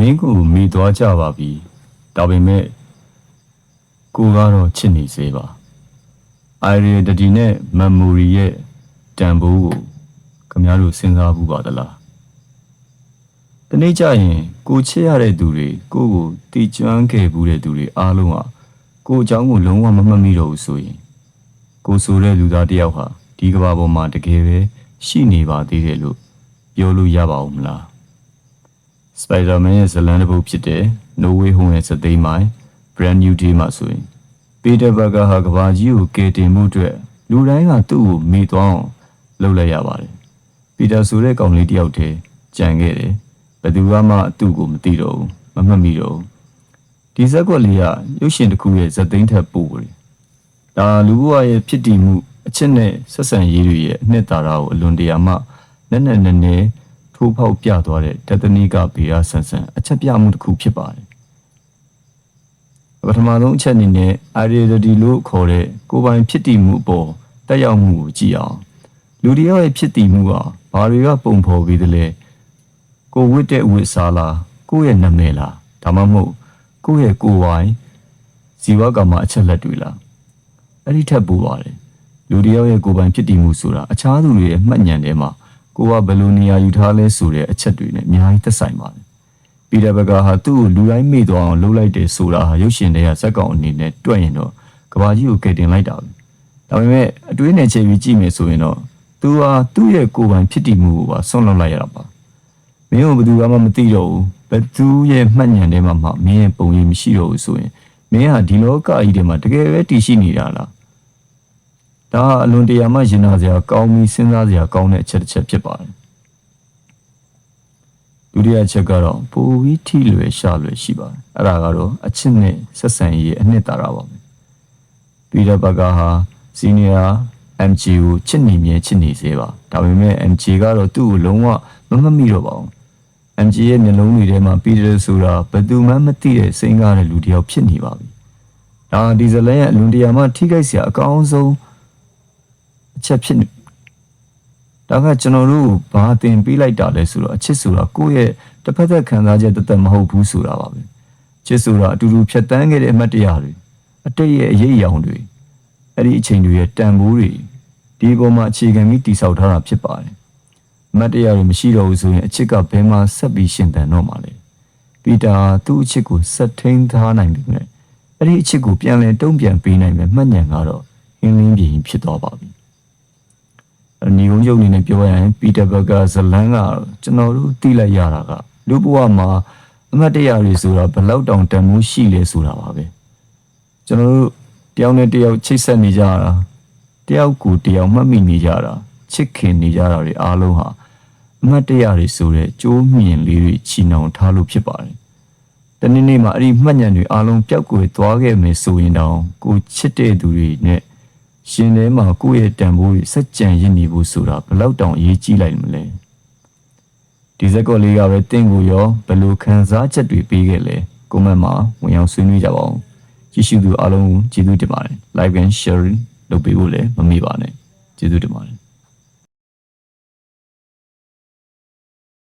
မင်းကိုမိသွားကြပါပြီဒါပေမဲ့ကိုကတော့ချစ်နေစေပါidentity နဲ့ memory ရဲ့တန်ဖိုးကိုခင်ဗျားတို့စဉ်းစားဘူးပါသလားတနေ့ကျရင်ကိုချစ်ရတဲ့သူတွေကိုတီကျွမ်းခဲ့ဘူးတဲ့သူတွေအားလုံးဟာကိုအကြောင်းကိုလုံးဝမမှတ်မိတော့ဘူးဆိုရင်ကိုဆိုတဲ့လူသားတစ်ယောက်ဟာဒီကမ္ဘာပေါ်မှာတကယ်ပဲရှိနေပါသေးတယ်လို့ပြောလို့ရပါဦးမလား Spider-Man ရဲ့ဇာတ်လမ်းတစ်ပုဒ်ဖြစ်တဲ့ No Way Home ရဲ့ဇာတ်သိမ်းပိုင်း Brand New Day မှာဆိုရင်Peter Parker ဟာကမ္ဘာကြီးကိုကယ်တင်မှုအတွက်လူတိုင်းကသူ့ကိုမေ့သွားအောင်လုပ်လိုက်ရပါတယ်။ Peter ဆိုတဲ့ကောင်လေးတစ်ယောက်တည်းကြံခဲ့တယ်။ဘယ်သူမှသူ့ကိုမသိတော့ဘူး။မမှတ်မိတော့ဘူး။ဒီဇက်ကွက်လေးကရုပ်ရှင်တစ်ခုရဲ့ဇာတ်သိမ်းထက်ပိုတယ်။ဒါလူဘဝရဲ့ဖြစ်တည်မှုအချက်နဲ့ဆက်ဆံရေးတွေရဲ့အနှစ်သာရကိုအလွန်တရာမှနက်နဲထိုးဖောက်ပြသွားတဲ့တသနိကဗေဒဆန်ဆန်အချက်ပြမှုတစ်ခုဖြစ်ပါတယ်။ပထမဆုံးအချက်အနေနဲ့ identity လို့ခေါ်တဲ့ကိုယ်ပိုင်ဖြစ်တည်မှုအပေါ်တက်ရောက်မှုကိုကြည့်အောင်လူတစ်ယောက်ရဲ့ဖြစ်တည်မှုဟာဘာတွေကပုံဖော်ပြီးသလဲကိုဝတ်တဲ့ဝတ်စားလားကိုယ့်ရဲ့နာမည်လားဒါမှမဟုတ်ကိုယ့်ရဲ့ကိုယ်ပိုင်ဇီဝကမ္မအချက်လက်တွေလားအဲ့ဒီထက်ပိုပါတယ်လူတစ်ယောက်ရဲ့ကိုယ်ပိုင်ဖြစ်တည်မှုဆိုတာအခြားသူတွေရဲ့မှတ်ဉာဏ်ထဲမှာကိုကဘယ်လိုနေရာယူထားလဲဆိုတဲ့အချက်တွေနဲ့အများကြီးသက်ဆိုင်ပါတယ်ပီတာဘကာဟာသူ့ကိုလူတိုင်းမေ့သွားအောင်လှုပ်လိုက်တယ်ဆိုတာဟာရုပ်ရှင်တွေကဇက်ကောင်အနေနဲ့တွက်ရင်တော့ကဘာကြီးကိုကယ်တင်လိုက်တာပဲဒါပေမဲ့အတွေးနဲ့ချေပြီးကြည့်မယ်ဆိုရင်တော့သူဟာသူ့ရဲ့ကိုယ်ပိုင်ဖြစ်တည်မှုကိုပါဆွန့်လွတ်လိုက်ရတာပါမင်းကိုဘယ်သူမှမသိတော့ဘူးဘယ်သူရဲ့မှတ်ဉာဏ်ထဲမှာမှမင်းရဲ့ပုံရိပ်မရှိတော့ဘူးဆိုရင်မင်းဟာဒီလောကကြီးထဲမှာတကယ်ပဲတည်ရှိနေတာလားဒါအလွန်တရာမှရင်နာစရာကောင်းပြီးစဉ်းစားစရာကောင်းတဲ့အချက်တစ်ချက်ဖြစ်ပါတယ်ဒုတိယအချက်ကတော့ပိုပြီးထိလွယ်ရှာလွယ်ရှိပါတယ်အဲ့ဒါကတော့အချစ်နဲ့ဆက်ဆံရေးအနှစ်သာရပါပဲပီတာဘကာဟာစီနီယာ MJ ကိုချစ်နေမြဲချစ်နေစေပါဒါပေမဲ့ MJ ကတော့သူ့ကိုလုံးဝမမှတ်မိတော့ပါဘူး MJ ရဲ့မျက်လုံးတွေထဲမှာပီတာဆိုတာဘယ်သူမှမသိတဲ့စိတ်ကားတဲ့လူတစ်ယောက်ဖြစ်နေပါပြီဒါဒီဇလန်ရဲ့အလွန်တရာမှထိခိုက်စရာအကောင်းဆုံးအချက်ဖြစ်ဒါကကျွန်တော်တို့ဘာသင်ပေးလိုက်တာလဲဆိုတော့အချစ်ဆိုတာကိုယ့်ရဲ့တစ်ဖက်သက်ခံစားချက်တသက်မဟုတ်ဘူးဆိုတာပါပဲချစ်ဆိုတာအတူတူဖြတ်တန်းခဲ့တဲ့အမှတ်တရတွေအတိတ်ရဲ့အရေးအယောင်တွေအဲ့ဒီအချိန်တွေရဲ့တန်ဖိုးတွေဒီအပေါ်မှာအခြေခံပြီးတည်ဆောက်ထားတာဖြစ်ပါတယ်အမှတ်တရတွေမရှိတော့ဘူးဆိုရင်အချစ်ကဘယ်မှာဆက်ပြီးရှင်သန်တော့မှာလဲပီတာသူ့အချစ်ကိုဆက်ထိန်းထားနိုင်ပြီနဲ့အဲ့ဒီအချစ်ကိုပြန်လည်တုံ့ပြန်ပေးနိုင်မယ်မှတ်ဉာဏ်ကတော့ဟင်းလင်းပြင်ဖြစ်သွားပါပြီညီကုန်းချုပ်အနေနဲ့ပြောရရင်ပီတာဘကာဇလန်ကကျွန်တော်တို့သိလိုက်ရတာကလူဘဝမှာအမှတ်တရတွေဆိုတာဘယ်လောက်တောင်တန်ဖိုးရှိလဲဆိုတာပါပဲကျွန်တော်တို့တယောက်နဲ့တယောက်ချိတ်ဆက်နေကြတာတယောက်ကိုတယောက်မှတ်မိနေကြတာချစ်ခင်နေကြတာတွေအားလုံးဟာအမှတ်တရတွေဆိုတဲ့ကြိုးမြင်လေးတွေချီနှောင်ထားလို့ဖြစ်ပါတယ်တနေ့နေ့မှာအဲ့ဒီမှတ်ဉာဏ်တွေအားလုံးပျောက်ကွယ်သွားခဲ့မယ်ဆိုရင်တောင်ကိုချစ်တဲ့သူတွေနဲ့ရှင်ထဲမှာကိုယ့်ရဲ့တန်ဖိုးတွေစัจကြံရစ်နေဖို့ဆိုတာဘယ်လောက်တောင်အရေးကြီးလိုက်မလဲဒီဇက်ကောလေးကပဲတင့်ကိုရောဘယ်လိုခံစားချက်တွေပေးခဲ့လဲကွန်မန့်မှာဝင်ရောက်ဆွေးနွေးကြပါဦးကြည့်ရှုသူအားလုံးကျေးဇူးတင်ပါတယ် like and sharing လုပ်ပေးဖို့လည်းမမေ့ပါနဲ့ကျေးဇူးတင်ပါတယ်